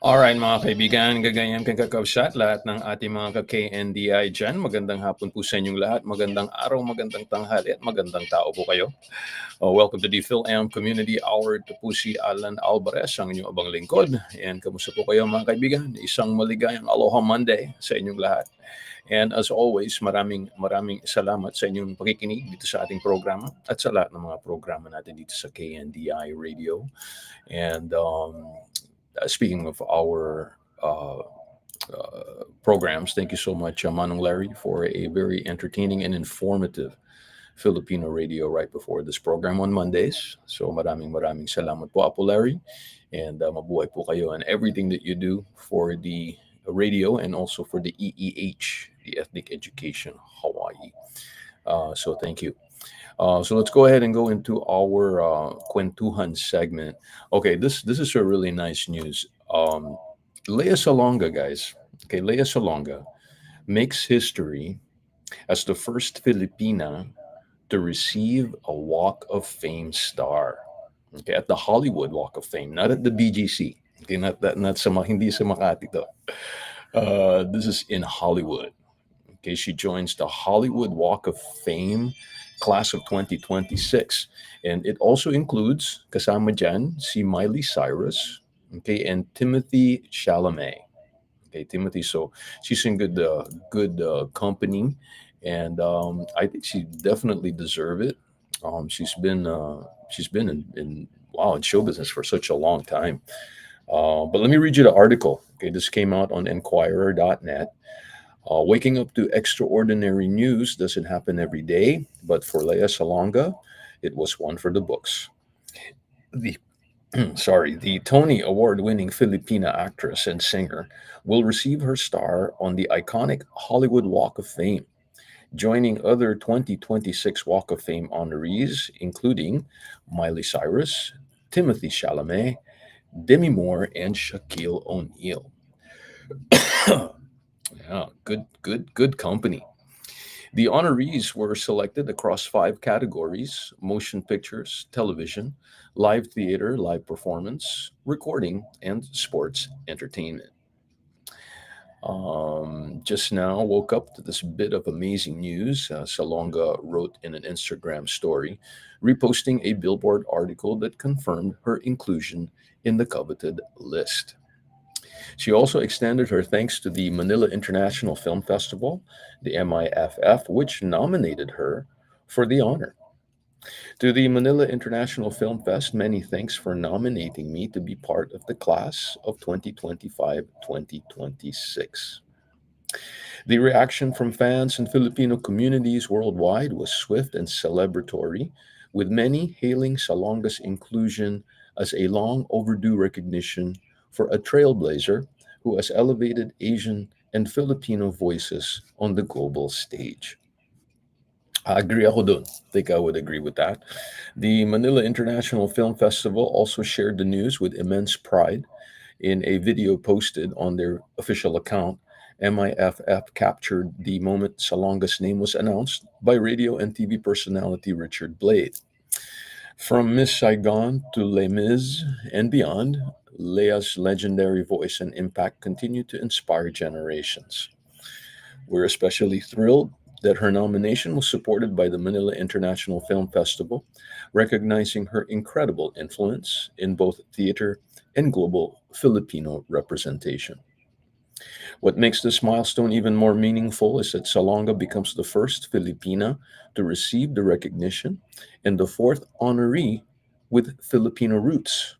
Alright mga kaibigan, gaganyan kang kakabsat, lahat ng ating mga ka-KNDI dyan. Magandang hapon po sa inyong lahat, magandang araw, magandang tanghali at magandang tao po kayo. Welcome to the Filam Community Hour. Ito po si Allan Alvarez, ang inyong abang lingkod. And kamusta po kayo mga kaibigan? Isang maligayang Aloha Monday sa inyong lahat. And as always, maraming salamat sa inyong pakikinig dito sa ating programa at sa lahat ng mga programa natin dito sa KNDI Radio. And speaking of our programs, thank you so much, Manong Larry, for a very entertaining and informative Filipino radio right before this program on Mondays. So maraming salamat po, Apo Larry. And mabuhay po kayo and everything that you do for the radio and also for the EEH, the Ethnic Education Hawaii. So thank you. So let's go ahead and go into our Kwentuhan segment. Okay, this is a really nice news. Lea Salonga, guys. Okay, Lea Salonga makes history as the first Filipina to receive a Walk of Fame star. Okay, at the Hollywood Walk of Fame, not at the BGC. Okay, not sa hindi sa Makati to. This is in Hollywood. Okay, she joins the Hollywood Walk of Fame class of 2026. And it also includes, kasama dyan, si Miley Cyrus, okay, and Timothy Chalamet. Okay, Timothy, so she's in good company. And I think she definitely deserve it. She's been in show business for such a long time. But let me read you the article. Okay, this came out on Enquirer.net. Waking up to extraordinary news doesn't happen every day, but for Lea Salonga, it was one for the books. The the Tony Award-winning Filipina actress and singer will receive her star on the iconic Hollywood Walk of Fame, joining other 2026 Walk of Fame honorees, including Miley Cyrus, Timothy Chalamet, Demi Moore, and Shaquille O'Neal. Yeah, good company. The honorees were selected across five categories: motion pictures, television, live theater, live performance, recording, and sports entertainment. Just now woke up to this bit of amazing news. Salonga wrote in an Instagram story, reposting a Billboard article that confirmed her inclusion in the coveted list. She also extended her thanks to the Manila International Film Festival, the MIFF, which nominated her for the honor. To the Manila International Film Fest, many thanks for nominating me to be part of the class of 2025-2026. The reaction from fans and Filipino communities worldwide was swift and celebratory, with many hailing Salonga's inclusion as a long overdue recognition for a trailblazer who has elevated Asian and Filipino voices on the global stage. I agree ako dun. I think I would agree with that. The Manila International Film Festival also shared the news with immense pride. In a video posted on their official account, MIFF captured the moment Salonga's name was announced by radio and TV personality Richard Blade. From Miss Saigon to Les Mis and beyond, Lea's legendary voice and impact continue to inspire generations. We're especially thrilled that her nomination was supported by the Manila International Film Festival, recognizing her incredible influence in both theater and global Filipino representation. What makes this milestone even more meaningful is that Salonga becomes the first Filipina to receive the recognition and the fourth honoree with Filipino roots.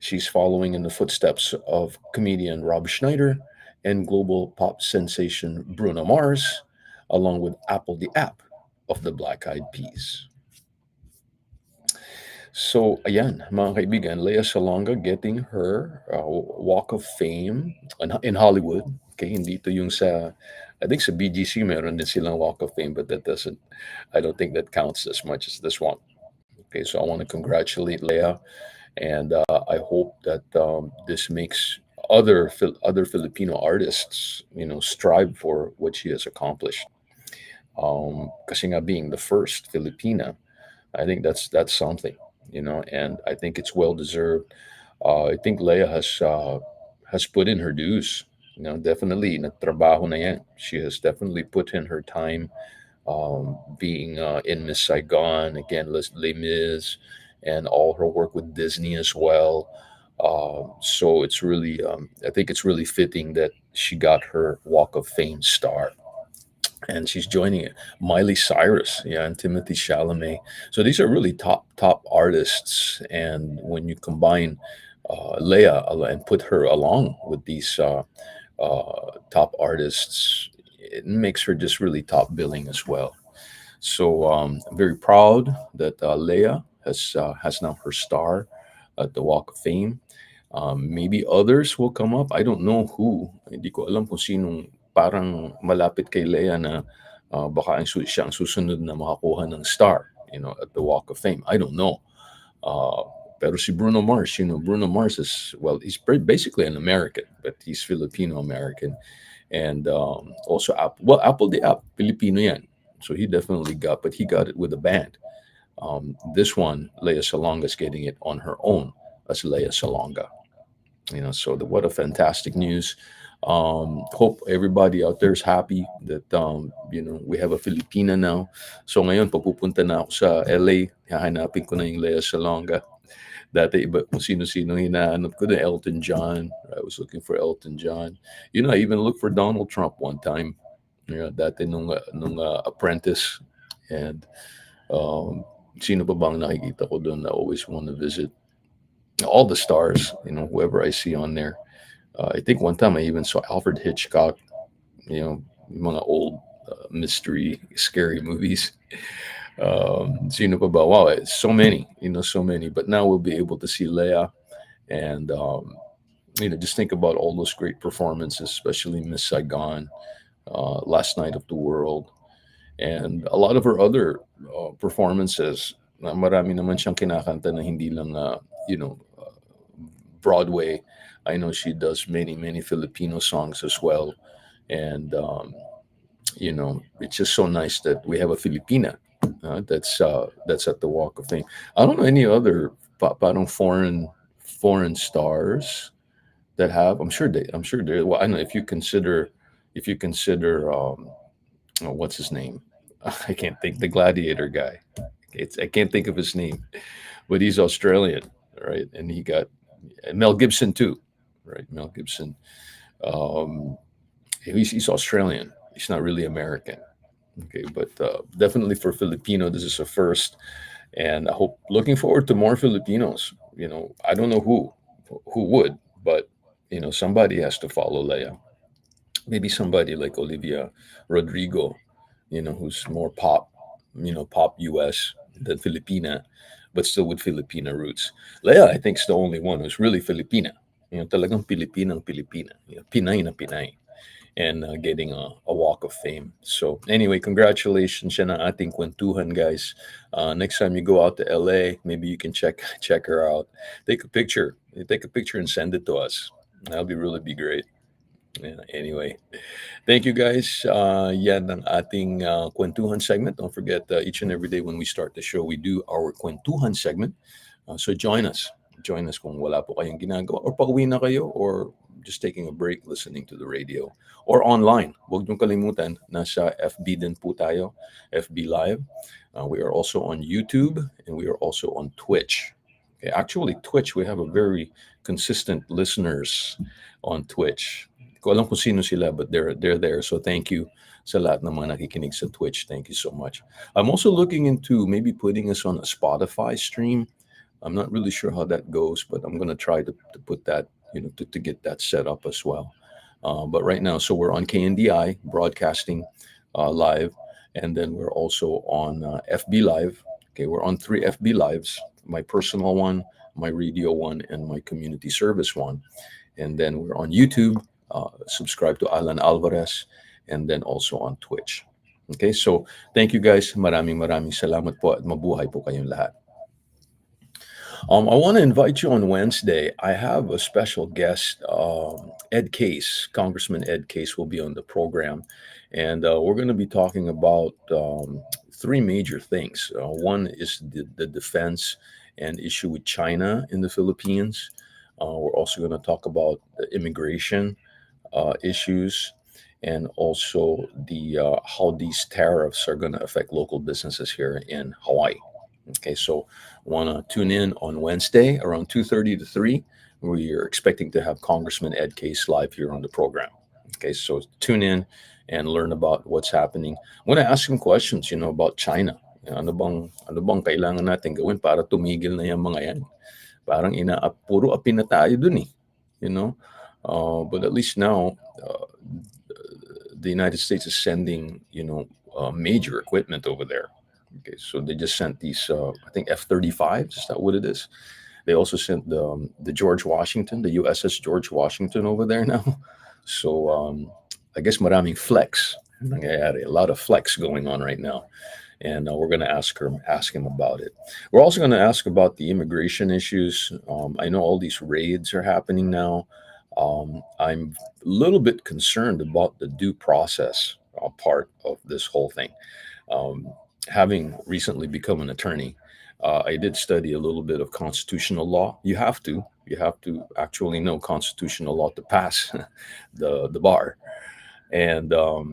She's following in the footsteps of comedian Rob Schneider and global pop sensation Bruno Mars, along with Apple the App of the Black Eyed Peas. So, ayan, mga kaibigan, Lea Salonga getting her Walk of Fame in Hollywood. Okay, hindi to yung I think sa BGC meron din silang Walk of Fame, but I don't think that counts as much as this one. Okay, so I want to congratulate Lea, and I hope that this makes other Filipino artists, strive for what she has accomplished. Kasi nga being the first Filipina, I think that's something, and I think it's well deserved. I think Leia has has put in her dues. Definitely, nagtrabaho na yan. She has definitely put in her time, being in Miss Saigon, again, Les Mis, and all her work with Disney as well. So it's really, I think it's really fitting that she got her Walk of Fame star, and she's joining it. Miley Cyrus, yeah, and Timothy Chalamet. So these are really top artists, and when you combine Leia and put her along with these top artists, it makes her just really top billing as well. So I'm very proud that Leia has now her star at the Walk of Fame. Maybe others will come up. I don't know who. Hindi ko alam kung sinong parang malapit kay Leia na baka siya ang susunod na makakuha ng star, at the Walk of Fame. I don't know. Uh, pero si Bruno Mars, Bruno Mars is, well, he's basically an American, but he's Filipino American. And also Apple the App, Filipino yan. So he definitely but he got it with a band. This one, Leia Salonga is getting it on her own as Leia Salonga. So what a fantastic news. Hope everybody out there is happy that we have a Filipina now. So ngayon papupunta na ako sa LA, hahanapin ko na yung Lea Salonga. Dati iba kung sino-sino hinahanap ko na Elton John. I was looking for Elton John. I even looked for Donald Trump one time. Dati nung Apprentice, and sino pa bang nakikita ko doon na always want to visit. All the stars, whoever I see on there. I think one time I even saw Alfred Hitchcock, mga old mystery, scary movies. Sino pa ba? Wow, it's so many, so many. But now we'll be able to see Leia, and just think about all those great performances, especially Miss Saigon, Last Night of the World, and a lot of her other performances. Marami naman siyang kinakanta na hindi lang, Broadway. I know she does many Filipino songs as well, and it's just so nice that we have a Filipina that's at the Walk of Fame. I don't know any other parang foreign stars that have. I'm sure they. Well, I know if you consider what's his name? I can't think, the Gladiator guy. I can't think of his name, but he's Australian, right? And he got Mel Gibson too, right? Mel Gibson. Um, he's Australian. He's not really American. Okay, but definitely for Filipino, this is a first, and I hope looking forward to more Filipinos. I don't know who would, but somebody has to follow Leia. Maybe somebody like Olivia Rodrigo, who's more pop, pop US than Filipina, but still with Filipina roots. Leia, I think, is the only one who's really Filipina. Talagang Pilipinang Pilipina. Pinay na Pinay. And getting a Walk of Fame. So anyway, congratulations siya ng ating kwentuhan, guys. Next time you go out to LA, maybe you can check her out. Take a picture and send it to us. That'll be great. Yeah, anyway, thank you, guys. Yan ang ating kwentuhan segment. Don't forget, each and every day when we start the show, we do our kwentuhan segment. So join us. Join us kung wala po kayong ginagawa, or pauwi na kayo, or just taking a break listening to the radio, or online. Huwag niyong kalimutan, nasa FB din po tayo, FB Live. We are also on YouTube, and we are also on Twitch. Okay, actually, Twitch, we have a very consistent listeners on Twitch. Hindi ko alam kung sino sila, but they're there. So thank you sa lahat ng mga nakikinig sa Twitch. Thank you so much. I'm also looking into maybe putting us on a Spotify stream. I'm not really sure how that goes, but I'm going to try to put that, to get that set up as well. But right now, so we're on KNDI broadcasting live, and then we're also on FB Live. Okay, we're on 3 FB Lives: my personal one, my radio one, and my community service one. And then we're on YouTube. Subscribe to Allan Alvarez, and then also on Twitch. Okay, so thank you, guys. Maraming salamat po, at mabuhay po kayong lahat. I want to invite you on Wednesday. I have a special guest, Ed Case. Congressman Ed Case will be on the program. And we're going to be talking about 3 major things. One is the defense and issue with China in the Philippines. We're also going to talk about the immigration issues, and also the how these tariffs are going to affect local businesses here in Hawaii. Okay, so want to tune in on Wednesday around 2:30 to 3. We are expecting to have Congressman Ed Case live here on the program. Okay, so tune in and learn about what's happening. I want to ask him questions, about China. Ano bang kailangan natin gawin para tumigil na yung mga yan? Parang puro api na tayo dun eh, you know? But at least now, the United States is sending, major equipment over there. Okay, so they just sent these, I think F-35s. Is that what it is? They also sent the George Washington, the USS George Washington over there now. So I guess maraming flex. Nangyayari. A lot of flex going on right now, and we're going to ask him about it. We're also going to ask about the immigration issues. I know all these raids are happening now. I'm a little bit concerned about the due process part of this whole thing. Having recently become an attorney, I did study a little bit of constitutional law. You have to actually know constitutional law to pass the bar. And the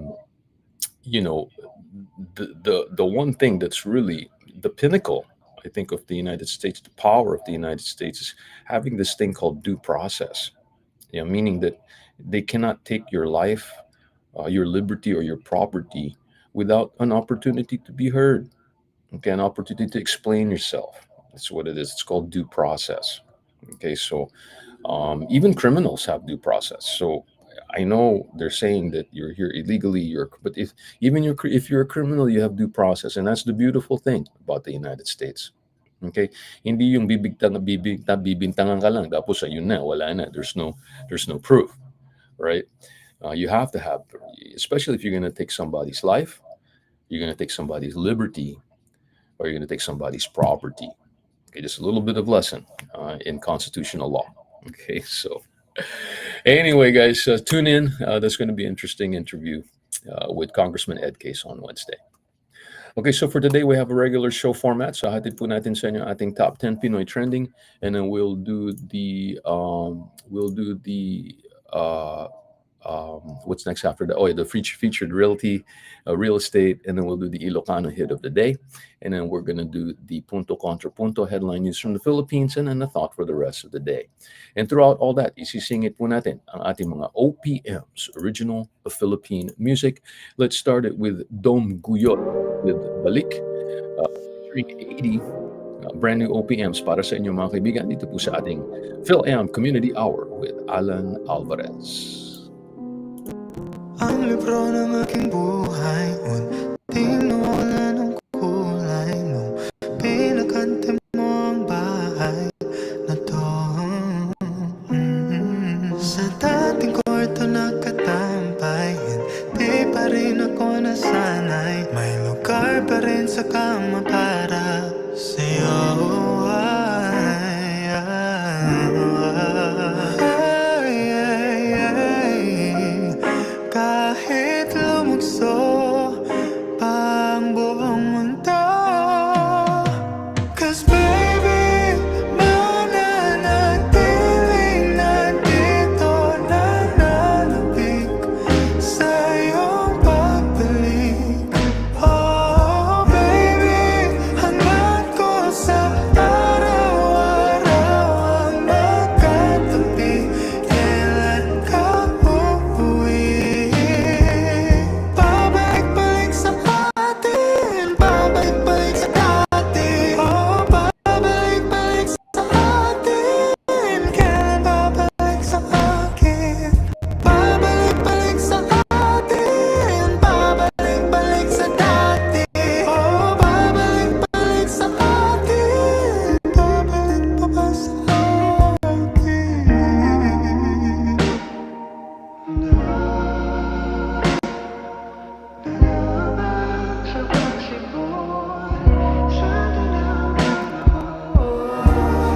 one thing that's really the pinnacle, I think, of the United States, the power of the United States, is having this thing called due process. Meaning that they cannot take your life, your liberty, or your property without an opportunity to be heard. Okay, an opportunity to explain yourself. That's what it is. It's called due process. Okay, so even criminals have due process. So I know they're saying that you're here illegally, but if you're a criminal, you have due process, and that's the beautiful thing about the United States. Okay, hindi yung bibintangan ka lang, tapos ayun na, wala na. There's no proof, right? You have to have, especially if you're going to take somebody's life, you're going to take somebody's liberty, or you're going to take somebody's property. Okay, just a little bit of lesson in constitutional law. Okay, so anyway, guys, tune in. That's going to be an interesting interview with Congressman Ed Case on Wednesday. Okay, so for today, we have a regular show format. So hatid po natin sa inyo ating top 10 Pinoy trending, and then we'll do the what's next after that? Oh, yeah, the featured real estate, and then we'll do the Ilocano hit of the day, and then we're gonna do the punto contra punto headline news from the Philippines, and then the thought for the rest of the day. And throughout all that, isisingit po natin ang ating mga OPMs, original Philippine music. Let's start it with Dom Guyot with Balik, featuring 80 brand new OPMs para sa inyo mga kaibigan dito po sa ating Filam Community Hour with Allan Alvarez. Ang libro ng aking buhay, unting nawala ng kulay nung pinakante mo ang bahay na to. Sa dating kwarto nakatampay, hindi pa rin ako nasanay. May lugar pa rin sa kama para sa'yo. Kahit lumukso pa ang buong mundo, 'cause baby, mananatiling nandito, nananabik sa iyong pagbalik. Oh baby, hangad ko sa araw-araw ang magkatabi. Kailan ka uuwi? Pabalik-balik sa atin, pabalik-balik sa dati. Oh, pabalik-balik sa atin. Kailan babalik sa akin? Pabalik-balik sa atin, pabalik-balik sa dati. Oh, pabalik-balik sa atin. Babalik pa ba sa akin?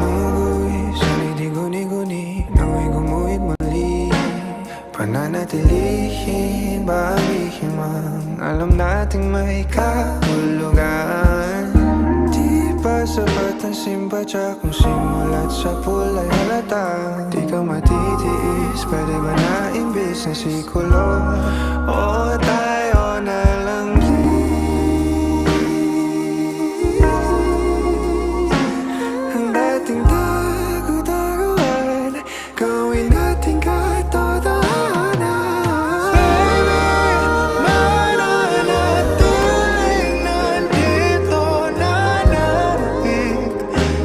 Muguwi sa guni-guni, nawa'y gumuhit mali. Pananatilihin, bahagihin mang alam nating may kahulugan. Di pa sapat ang simpatya kung simulat sa pulay halata. isang sikulo o tayo na lang ang dating tago-taguan gawin natin katotohanan. Baby, mananatiling nandito nananabik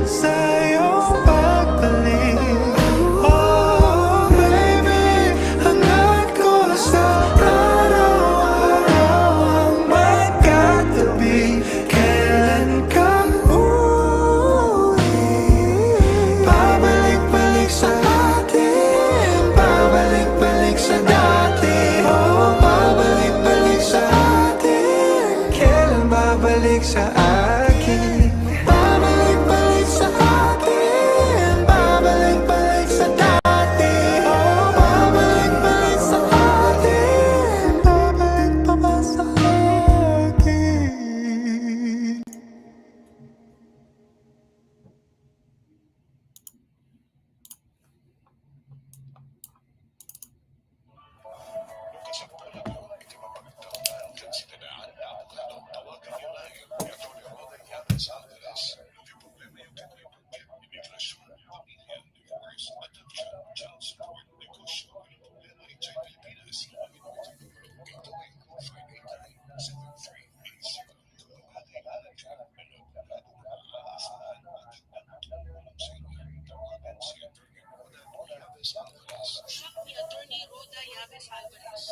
sa iyong pagbalik. Oh baby, hangad ko sa araw-araw ang magkatabi. Kailan ka uuwi? Pabalik-balik sa atin, pabalik-balik sa dati. Oh, pabalik-balik sa atin. Kailan babalik sa akin? Pabalik-balik sa atin, pabalik-balik sa dati. Oh, pabalik-balik sa atin, babalik pa ba sa akin? Siya ni Attorney Roda Yaves Alvarez.